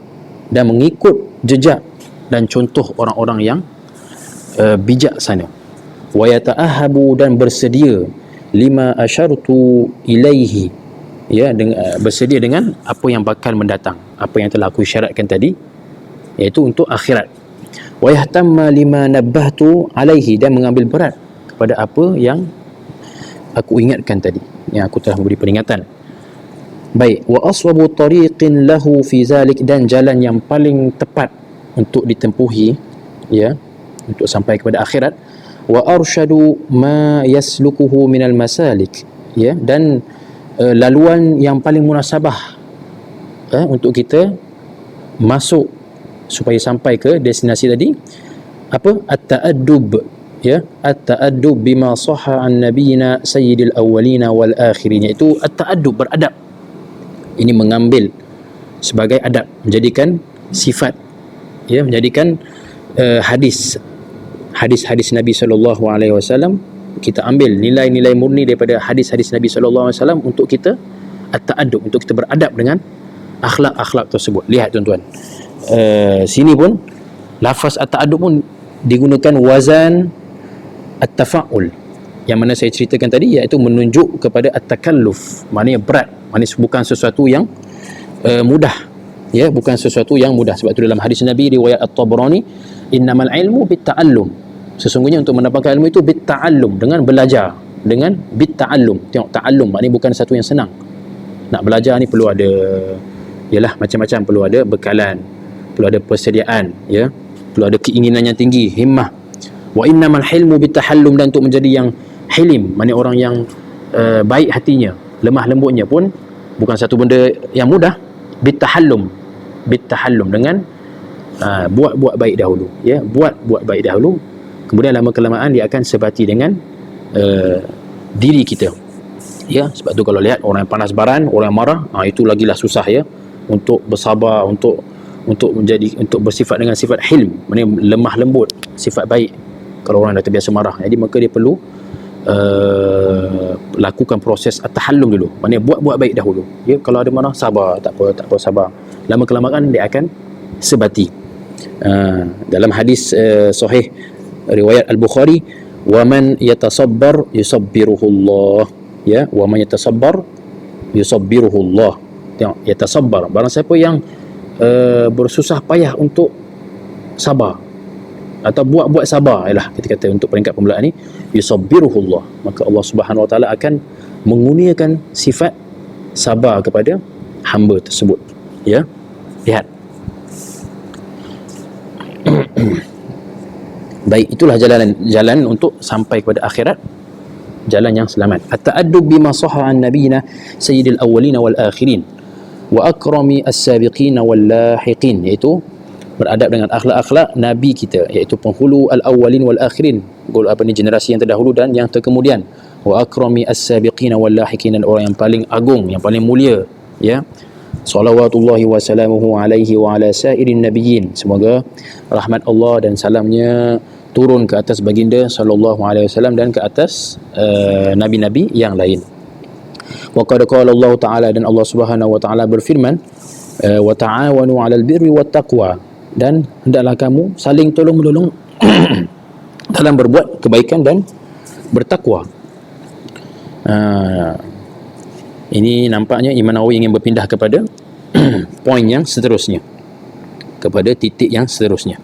dan mengikut jejak dan contoh orang-orang yang bijaksana. Wa yata'ahabu, dan bersedia, lima asyartu ilaihi, ya, bersedia dengan apa yang bakal mendatang, apa yang telah aku syaratkan tadi, iaitu untuk akhirat. Wa yahtamma lima nabbahtu alaihi, dan mengambil berat kepada apa yang aku ingatkan tadi, yang aku telah memberi peringatan. Baik, wa aswabu tariqin lahu fi zalik, dan jalan yang paling tepat untuk ditempuhi, ya, untuk sampai kepada akhirat. Wa arsyadu ma yaslukuhu minal masalik, ya, dan laluan yang paling munasabah untuk kita masuk supaya sampai ke destinasi tadi, apa? At-ta'addub, ya, at-ta'addub bima sahha an nabiyina sayyidil awwalina wal akhirin, iaitu at-ta'addub, beradab. Ini mengambil sebagai adab, menjadikan sifat, ya, menjadikan hadis-hadis Nabi SAW, kita ambil nilai-nilai murni daripada hadis-hadis Nabi SAW untuk kita at-ta'addub, untuk kita beradab dengan akhlak-akhlak tersebut. Lihat tuan-tuan, sini pun lafaz at-ta'addub pun digunakan wazan at-tafa'ul, yang mana saya ceritakan tadi, iaitu menunjuk kepada at-takalluf, maknanya berat, maknanya bukan sesuatu yang mudah, ya, bukan sesuatu yang mudah. Sebab itu dalam hadis Nabi riwayat At-Tabrani, innamal ilmu bitta'allum, sesungguhnya untuk mendapatkan ilmu itu bitta'allum, dengan belajar, dengan bitta'allum. Tengok, ta'allum maknanya bukan satu yang senang. Nak belajar ni perlu ada, yalah, macam-macam, perlu ada bekalan, perlu ada persediaan, ya, perlu ada keinginan yang tinggi, himmah. Wa innamal hilmu bitahallum, dan untuk menjadi yang hilim, maknanya orang yang baik hatinya, lemah lembutnya pun bukan satu benda yang mudah. Bitahallum dengan buat baik dahulu, ya, buat baik dahulu, kemudian lama kelamaan dia akan sebati dengan diri kita, ya. Sebab tu kalau lihat orang yang panas baran, orang yang marah, itu lagilah susah, ya, untuk bersabar, untuk bersifat dengan sifat hilm, maknanya lemah lembut, sifat baik. Kalau orang dah terbiasa marah, jadi maka dia perlu lakukan proses at-tahallum dulu, maknanya buat baik dahulu, ya. Kalau ada marah, sabar, tak apa, sabar, lama kelamaan dia akan sebati. Dalam hadis sahih riwayat Al-Bukhari, wa man yatasabbar yusabbiruhullah, ya, wa man yatasabbar yusabbiruhullah. Tengok, yatasabbar, barang siapa yang bersusah payah untuk sabar atau buat sabar, ialah kita kata untuk peringkat permulaan ni, yusabbiruhullah, maka Allah Subhanahu Wa Taala akan mengurniakan sifat sabar kepada hamba tersebut, ya. Lihat. Baik, itulah jalan untuk sampai kepada akhirat, jalan yang selamat. At-ta'addub bima sahha an nabiyina sayyidil awwalin wal akhirin wa akrami as-sabiqin wal lahiqin, iaitu beradab dengan akhlak-akhlak nabi kita, iaitu penghulu al-awwalin wal akhirin, generasi yang terdahulu dan yang terkemudian. Wa akrami as-sabiqin wal lahiqin, dan orang yang paling agung, yang paling mulia, ya. Salawatullahi wa salamuhu alaihi wa ala sairin nabiyyin, semoga rahmat Allah dan salamnya turun ke atas baginda sallallahu alaihi wasallam dan ke atas nabi-nabi yang lain. Wa qad qala Allah Ta'ala, dan Allah Subhanahu wa Ta'ala berfirman, wa ta'awanu 'alal birri wat taqwa, dan hendaklah kamu saling tolong-menolong dalam berbuat kebaikan dan bertakwa. Ini nampaknya Imam Nawawi ingin berpindah kepada poin yang seterusnya, kepada titik yang seterusnya,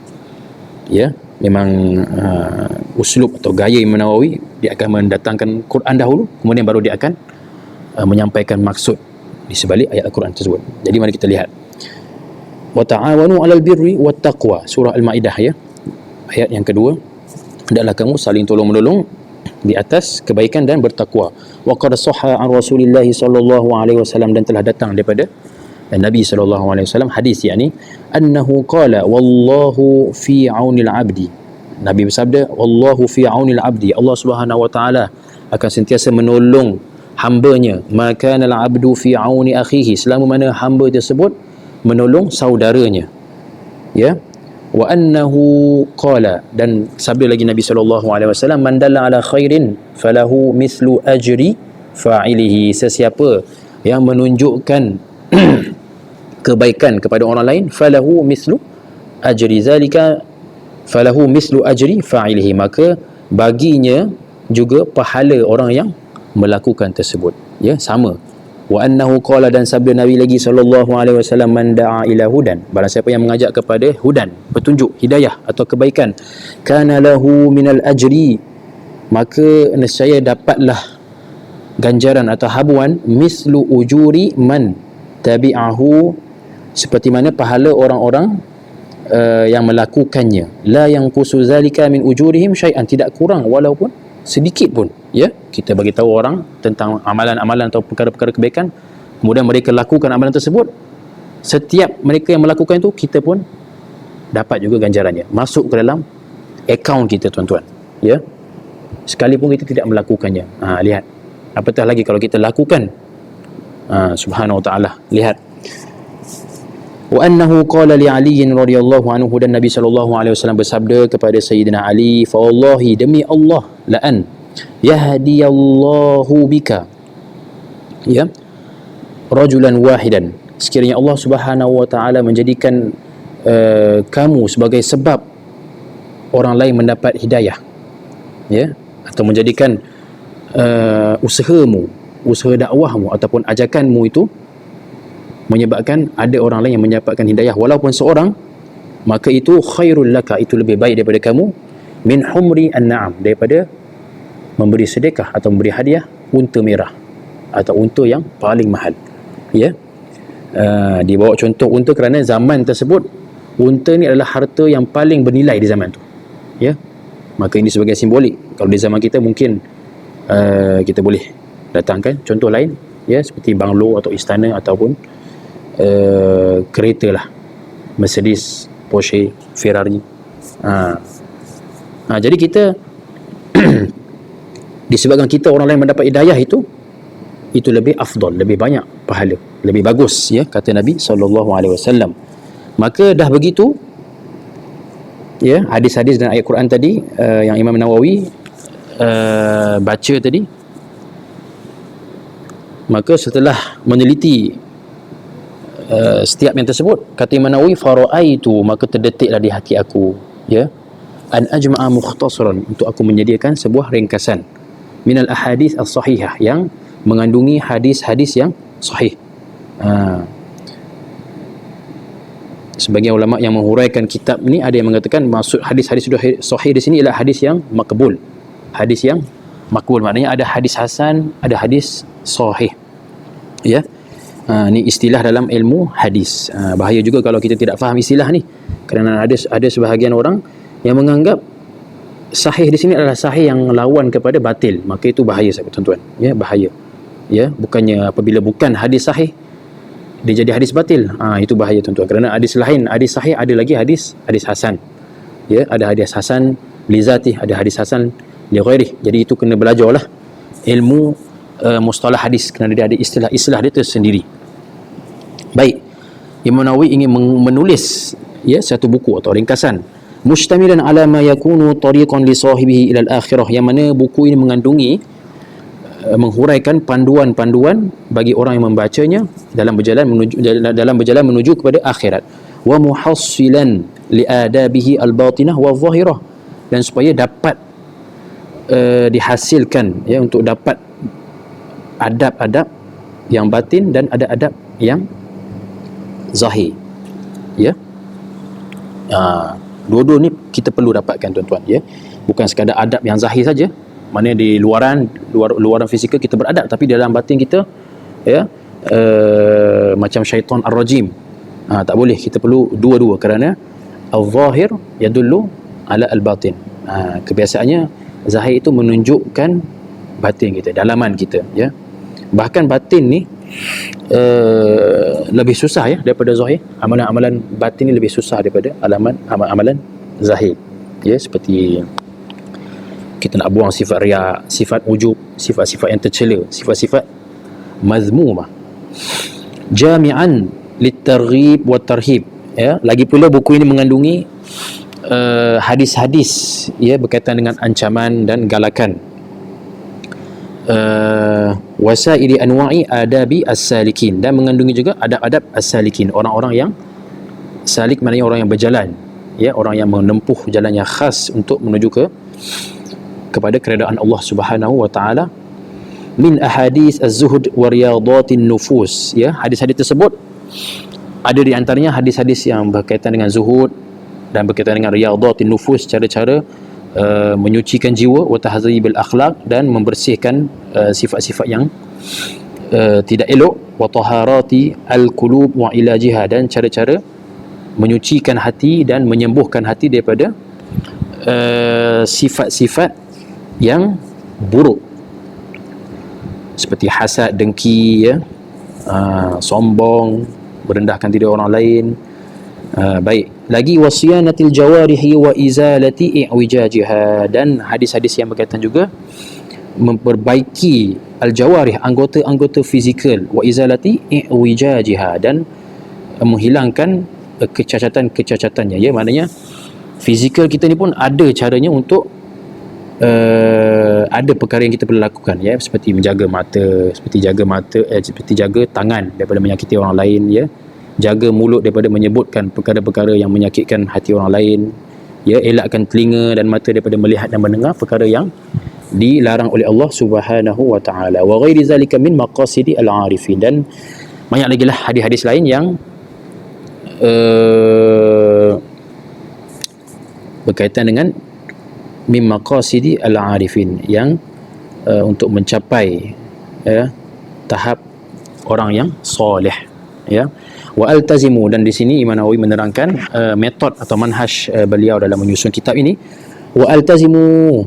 ya. Memang uslub atau gaya Imam Nawawi, dia akan mendatangkan Quran dahulu, kemudian baru dia akan menyampaikan maksud di sebalik ayat Al-Quran tersebut. Jadi mari kita lihat, wa ta'awanu 'alal birri wat taqwa, surah Al-Maidah, ya, ayat yang kedua, hendaklah kamu saling tolong-menolong di atas kebaikan dan bertakwa. Wa qad sahha an Rasulillah sallallahu alaihi wasallam, dan telah datang daripada Nabi sallallahu alaihi wasallam hadis, yakni annahu qala wallahu fi aunil abdi, Nabi bersabda, wallahu fi aunil abdi, Allah Subhanahu wa Ta'ala akan sentiasa menolong hambanya, maka al abdu fi auni akhihi, selama mana hamba tersebut menolong saudaranya, ya. Wa annahu qala, dan sabda lagi Nabi sallallahu alaihi wasallam, man dalla ala khairin falahu mithlu ajri fa'ilihi, sesiapa yang menunjukkan kebaikan kepada orang lain, falahu mithlu ajri zalika, falahu mithlu ajri fa'ilihi, maka baginya juga pahala orang yang melakukan tersebut, ya, sama. Wa annahu qala, dan sabda Nabi lagi sallallahu alaihi wasallam, man da'a ila hudan, barang siapa yang mengajak kepada hudan, petunjuk, hidayah atau kebaikan, kana lahu minal ajri, maka nescaya dapatlah ganjaran atau habuan, mislu ujuri man tabi'ahu, seperti mana pahala orang-orang yang melakukannya, la yanqusu zalika min ujurihim syai'an, tidak kurang walaupun sedikit pun, ya. Kita bagi tahu orang tentang amalan-amalan atau perkara-perkara kebaikan, kemudian mereka lakukan amalan tersebut, setiap mereka yang melakukan itu, kita pun dapat juga ganjarannya, masuk ke dalam akaun kita, tuan-tuan, ya, sekalipun kita tidak melakukannya. Lihat, apatah lagi kalau kita lakukan. Subhanahu wa ta'ala. Lihat, wa annahu qala li Ali radhiyallahu anhu, dan Nabi sallallahu alaihi wasallam bersabda kepada Sayyidina Ali, fa wallahi, demi Allah, la an yahdiyallahu bika, ya, rajulan wahidan, sekiranya Allah Subhanahu wa Ta'ala menjadikan kamu sebagai sebab orang lain mendapat hidayah, ya, atau menjadikan usaha dakwahmu ataupun ajakanmu itu menyebabkan ada orang lain yang mendapatkan hidayah walaupun seorang, maka itu khairul laka, itu lebih baik daripada kamu, min humri an-na'am, daripada memberi sedekah atau memberi hadiah unta merah atau unta yang paling mahal, ya. Dibawa contoh unta kerana zaman tersebut unta ni adalah harta yang paling bernilai di zaman tu, ya. Maka ini sebagai simbolik. Kalau di zaman kita mungkin kita boleh datangkan contoh lain, ya, seperti banglo atau istana ataupun kereta lah, Mercedes, Porsche, Ferrari. Jadi kita disebabkan kita orang lain mendapat hidayah itu lebih afdal, lebih banyak pahala, lebih bagus, ya, kata Nabi SAW. Maka dah begitu, ya, hadis-hadis dan ayat Quran tadi yang Imam Nawawi baca tadi, maka setelah meneliti setiap yang tersebut, kata Imam Nawawi, fara'aitu, maka terdetiklah di hati aku, ya, an ajma'a mukhtasaran, untuk aku menyediakan sebuah ringkasan minal ahadits as-sahihah, yang mengandungi hadis-hadis yang sahih. Sebagian ulama yang menghuraikan kitab ni ada yang mengatakan maksud hadis-hadis sahih di sini ialah hadis yang makbul. Hadis yang makbul maknanya ada hadis hasan, ada hadis sahih. Ya. Ni istilah dalam ilmu hadis. Bahaya juga kalau kita tidak faham istilah ni. Kerana ada sebahagian orang yang menganggap sahih di sini adalah sahih yang lawan kepada batil. Maka itu bahaya, sahabat tuan-tuan. Ya, bahaya. Ya, bukannya apabila bukan hadis sahih dia jadi hadis batil. Itu bahaya, tuan-tuan. Kerana hadis lain, hadis sahih, ada lagi hadis hasan. Ya, ada hadis hasan li zatih, ada hadis hasan li ghairih. Jadi itu kena belajarlah ilmu mustalah hadis, kerana dia ada istilah-istilah dia tersendiri. Baik. Imam Nawawi ingin menulis, ya, satu buku atau ringkasan mustamilan ala ma yakunu tariqan li sahibihi ila al-akhirah, yang mana buku ini mengandungi menghuraikan panduan-panduan bagi orang yang membacanya dalam berjalan menuju kepada akhirat, wa muhassilan li adabihi al-batinah wa zahirah, dan supaya dapat dihasilkan, ya, untuk dapat adab-adab yang batin dan adab-adab yang zahir, ya. Dua-dua ni kita perlu dapatkan, tuan-tuan, ya. Bukan sekadar adab yang zahir saja, mana di luaran fizikal kita beradab, tapi dalam batin kita, ya, macam syaitan ar-rajim, tak boleh. Kita perlu dua-dua, kerana al-zahir yadullu ala al-batin. Kebiasaannya zahir itu menunjukkan batin kita, dalaman kita, ya. Bahkan batin ni lebih susah, ya, daripada zahir. Amalan-amalan batin ni lebih susah daripada amalan zahir, ya. Seperti kita nak buang sifat riya, sifat ujub, sifat-sifat yang tercela, sifat-sifat mazmumah. Jami'an litarghib wa tarhib, ya. Lagi pula buku ini mengandungi hadis-hadis, ya, berkaitan dengan ancaman dan galakan. Wasaili anwa'i adabi as-salikin, dan mengandungi juga adab-adab as-salikin, orang-orang yang salik maknanya orang yang berjalan, ya, orang yang menempuh jalan yang khas untuk menuju kepada keredaan Allah Subhanahu wa taala. Min ahadits az-zuhd wa riyadatin nufus, ya. Hadis-hadis tersebut ada di antaranya hadis-hadis yang berkaitan dengan zuhud dan berkaitan dengan riyadatin nufus, cara-cara menyucikan jiwa, wa tahzibil akhlaq, dan membersihkan sifat-sifat yang tidak elok, wa taharati al-qulub wa ilajiha, dan cara-cara menyucikan hati dan menyembuhkan hati daripada sifat-sifat yang buruk, seperti hasad, dengki, ya, sombong, merendahkan diri orang lain. Baik, lagi wasiyanatil jawarihi wa izalati i'wijajiha, dan hadis-hadis yang berkaitan juga memperbaiki al-jawarih, anggota-anggota fizikal, wa izalati i'wijajiha, dan menghilangkan kecacatan-kecacatannya, ya. Maknanya fizikal kita ni pun ada caranya untuk ada perkara yang kita perlu lakukan, ya, seperti menjaga mata, seperti jaga tangan daripada menyakiti orang lain, ya, jaga mulut daripada menyebutkan perkara-perkara yang menyakitkan hati orang lain, ya, elakkan telinga dan mata daripada melihat dan mendengar perkara yang dilarang oleh Allah Subhanahu wa taala, wa ghairi zalika min maqasidi al-arifin, dan banyak lagi lah hadis-hadis lain yang berkaitan dengan min maqasidi al-arifin, yang untuk mencapai, ya, tahap orang yang soleh, ya. Wa altazimu, dan di sini Imam Nawawi menerangkan metod atau manhaj beliau dalam menyusun kitab ini. Wa altazimu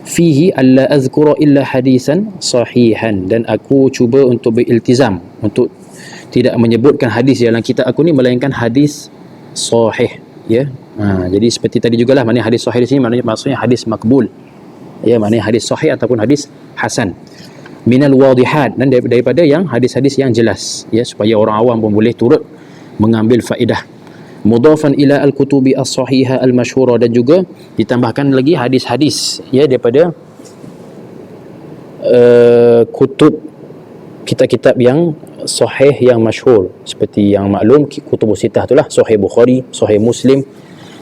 fihi alla azkura illa hadisan sahihan, dan aku cuba untuk beriltizam untuk tidak menyebutkan hadis dalam kitab aku ni melainkan hadis sahih, ya. Jadi seperti tadi jugalah, maknanya hadis sahih di sini maksudnya hadis makbul, ya, maknanya hadis sahih ataupun hadis hasan, minal wadihat, dan daripada yang hadis-hadis yang jelas, ya, supaya orang awam pun boleh turut mengambil faedah. Mudafan ila al-kutubi as-sahihah al-masyhura, dan juga ditambahkan lagi hadis-hadis, ya, daripada kutub kitab-kitab yang sahih yang masyhur, seperti yang maklum kutubus sittah itulah, Sahih Bukhari, Sahih Muslim,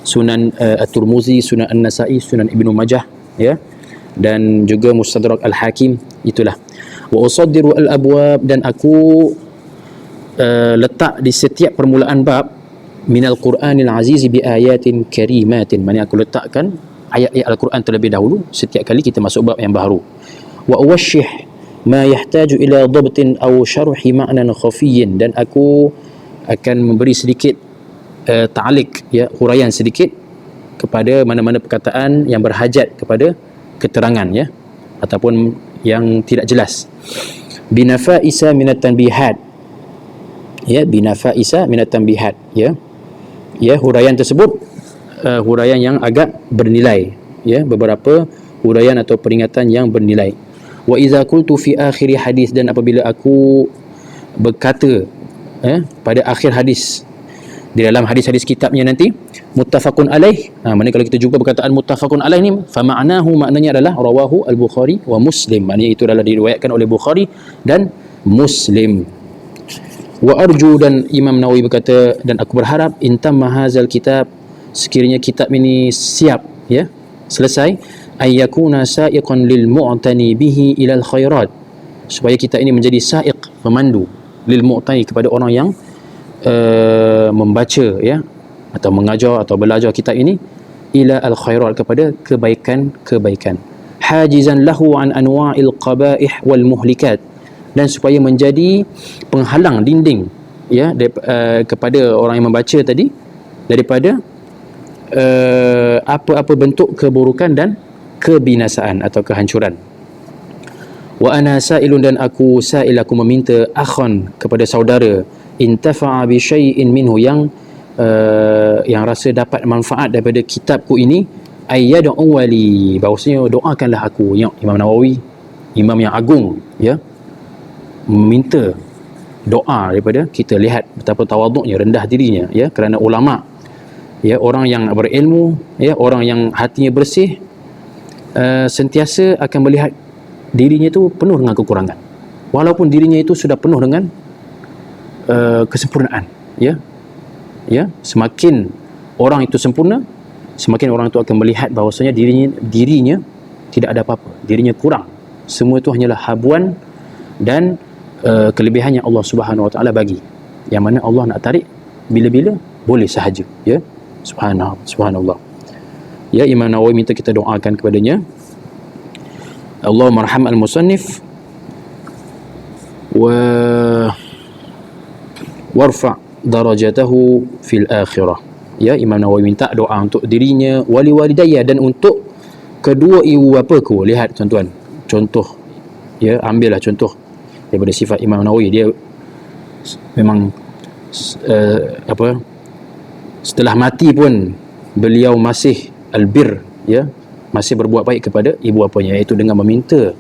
Sunan At-Tirmizi, Sunan An-Nasa'i, Sunan Ibnu Majah, ya, dan juga Mustadrak Al-Hakim, itulah. Wa usaddiru al-abwab, dan aku letak di setiap permulaan bab minal Qur'anil aziz bi ayatin karimatin, maknanya aku letakkan ayat-ayat Al-Quran terlebih dahulu setiap kali kita masuk bab yang baru. Wa uwashih ma yahtaju ila dhabtin aw syarhi ma'nan khafiyyin, dan aku akan memberi sedikit ta'liq, ya, huraian sedikit kepada mana-mana perkataan yang berhajat kepada keterangan, ya, ataupun yang tidak jelas. Binafaisa minat tanbihat, ya, binafaisa minat tanbihat, ya, ya, huraian tersebut huraian yang agak bernilai, ya, beberapa huraian atau peringatan yang bernilai. Wa idza qultu fi akhir hadis, dan apabila aku berkata pada akhir hadis, di dalam hadis-hadis kitabnya nanti, muttafaqun alaih, maknanya kalau kita jumpa perkataan muttafaqun alaih ni, fa ma'nahu, maknanya adalah rawahu al-Bukhari wa Muslim, maknanya itu adalah diriwayatkan oleh Bukhari dan Muslim. Wa arju, dan Imam Nawawi berkata, dan aku berharap, intamma hazal kitab, sekiranya kitab ini siap, ya, selesai, ayyakuna sa'iqan lil mu'tani bihi ilal khairat, supaya kita ini menjadi sa'iq, pemandu, lil mu'tani, kepada orang yang membaca, ya, atau mengajar atau belajar kitab ini, ila al khairat, kepada kebaikan-kebaikan, hajizan lahu an anwa'il qaba'ih wal muhlikat, dan supaya menjadi penghalang dinding, ya, kepada orang yang membaca tadi daripada apa-apa bentuk keburukan dan kebinasaan atau kehancuran. Wa ana sa'ilun, dan aku sa'il, aku meminta, akhan, kepada saudara, intafa'a bi syai'in minhu, yang rasa dapat manfaat daripada kitabku ini, ayyad'u wali, bahawasanya doakanlah aku. Ya, Imam Nawawi, imam yang agung, ya, meminta doa daripada kita. Lihat betapa tawaduknya, rendah dirinya, ya, kerana ulama, ya, orang yang berilmu, ya, orang yang hatinya bersih, sentiasa akan melihat dirinya itu penuh dengan kekurangan, walaupun dirinya itu sudah penuh dengan kesempurnaan, ya, ya, semakin orang itu sempurna, semakin orang itu akan melihat bahawasanya dirinya tidak ada apa-apa, dirinya kurang, semua itu hanyalah habuan dan kelebihan yang Allah Subhanahu Wa Taala bagi, yang mana Allah nak tarik bila-bila boleh sahaja, ya, subhanallah. Ya, Imam Nawawi minta kita doakan kepadanya, Allahumma arham al-musannif warfa' darajatahu fil akhirah. Ya, Imam Nawawi minta doa untuk dirinya, wali walidayya, dan untuk kedua ibu bapaku. Lihat tuan-tuan, contoh, ya, ambillah contoh daripada sifat Imam Nawawi. Dia memang setelah mati pun beliau masih albir, ya, masih berbuat baik kepada ibu bapanya, iaitu dengan meminta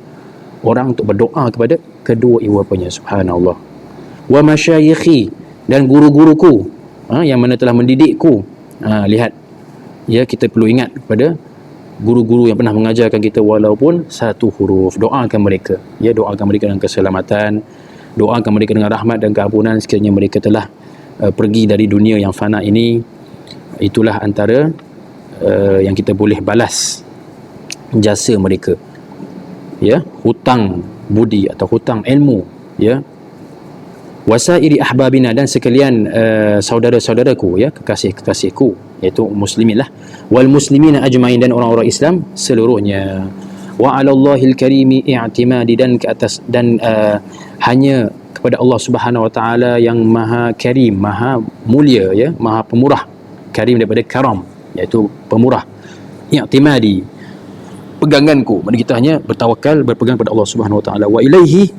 orang untuk berdoa kepada kedua ibu bapanya. Subhanallah. Wa masyayikhi, dan guru-guruku, yang mana telah mendidikku. Lihat, ya, kita perlu ingat kepada guru-guru yang pernah mengajarkan kita walaupun satu huruf. Doakan mereka, ya, doakan mereka dengan keselamatan, doakan mereka dengan rahmat dan keampunan sekiranya mereka telah pergi dari dunia yang fana ini. Itulah antara yang kita boleh balas jasa mereka, ya, hutang budi atau hutang ilmu, ya. Wasairi ahbabina, dan sekalian saudara-saudaraku, ya, kekasih-kekasihku, iaitu muslimin lah, wal muslimina ajmain, dan orang-orang Islam seluruhnya. Wa 'alallahil karimi i'timadi, dan ke atas, dan hanya kepada Allah Subhanahu wa taala yang Maha Karim, Maha mulia, ya, Maha pemurah. Karim daripada karam, iaitu pemurah. I'timadi, peganganku. Maksudnya kita hanya bertawakal, berpegang kepada Allah Subhanahu wa taala. Wa ilaihi,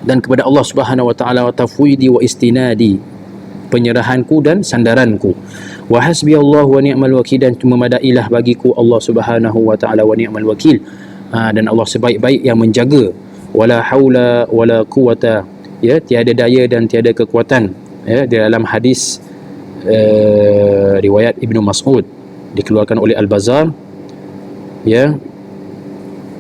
dan kepada Allah Subhanahu wa taala. Wa tafwidi wa istinadi, penyerahanku dan sandaranku. Wa hasbiyallahu wa ni'mal wakil, dan memadailah bagiku Allah Subhanahu wa taala, wa ni'mal wakil, dan Allah sebaik-baik yang menjaga. Wala haula wala quwata, ya, tiada daya dan tiada kekuatan, ya. Di dalam hadis riwayat Ibnu Mas'ud dikeluarkan oleh Al-Bazzar, ya,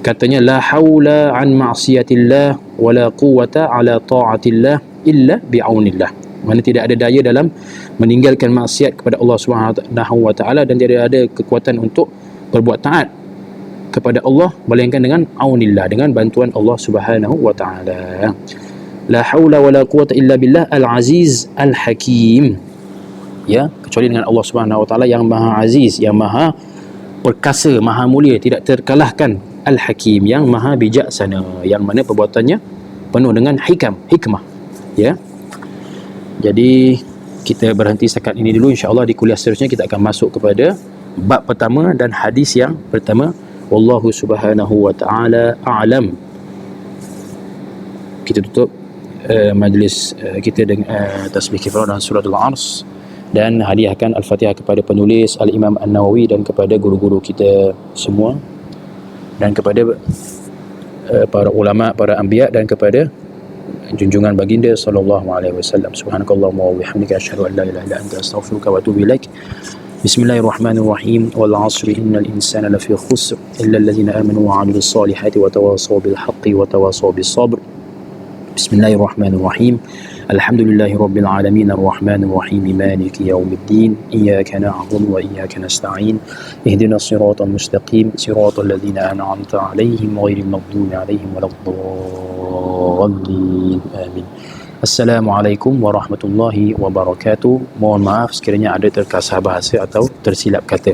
katanya la haula an ma'siyatillah wala quwata ala ta'atillah illa bi'aunillah. Mana tidak ada daya dalam meninggalkan maksiat kepada Allah Subhanahu wa taala, dan tidak ada kekuatan untuk berbuat taat kepada Allah melainkan dengan aunillah, dengan bantuan Allah Subhanahu wa taala. La haula wala quwata illa billah al-aziz al-hakim, ya, kecuali dengan Allah Subhanahu wa taala yang Maha Aziz, yang Maha perkasa, Maha mulia, tidak terkalahkan, Al-Hakim, yang Maha bijaksana, yang mana perbuatannya penuh dengan hikmah, ya. Jadi kita berhenti setakat ini dulu. InsyaAllah di kuliah seterusnya kita akan masuk kepada bab pertama dan hadis yang pertama. Wallahu Subhanahu wa taala a'lam. Kita tutup majlis kita dengan tasbih kifarah dan surah Al-Ars, dan hadiahkan Al-Fatihah kepada penulis Al-Imam An-Nawawi, dan kepada guru-guru kita semua, dan kepada para ulama, para anbiya, dan kepada junjungan baginda sallallahu alaihi wasallam. Subhanakallahumma wa bihamdika asyhadu an la ilaha illa anta astaghfiruka wa atubu ilaik. Bismillahirrahmanirrahim. Wal 'asri innal insana lafi khusr illa alladhina amanu wa 'amilus solihati wa tawasaw bil haqqi wa tawasaw bis sabr. Bismillahirrahmanirrahim. Alhamdulillahi rabbil alamin arrahmanir rahim maliki yaumiddin iyyaka na'budu wa iyyaka nasta'in ihdinas siratal mustaqim siratal ladzina an'amta 'alaihim ghairil maghdubi 'alaihim waladdallin. Amin. Assalamualaikum warahmatullahi wabarakatuh. Mohon maaf sekiranya ada terkasar bahasa atau tersilap kata.